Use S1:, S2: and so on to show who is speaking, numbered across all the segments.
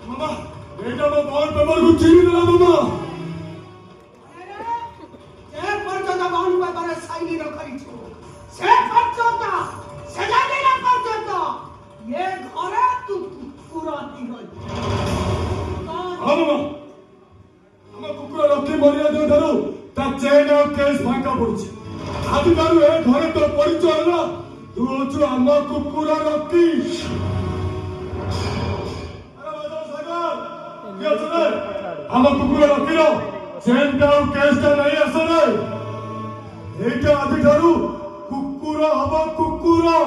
S1: मामा बेटा मैं बहुत पेपर को चीनी दिला मामा
S2: जे पर्यंत बाउंड पेपर साइन रखिछु से पर्यंत सजा देला पर्यंत ये घरे तू पूरा नहीं होई
S1: हां मामा हम कुकुरा रखी मरिया दे धरू ता चेन और केस फांका पड़छ आदि दारू ए घरे तो परिचय होला तू होछु हम कुकुरा रखी हम कुकुरा रखी रो चेन का और केस का नहीं असर है एटा आदि दारू कुकुरा हवा कुकुरा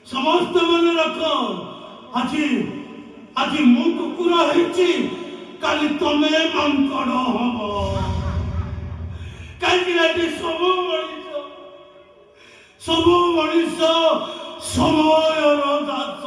S1: समस्त मन रख आज आज मु कुकुरा हेची काली तमे मांकड़ हम कहीं सब मनीष समयर दास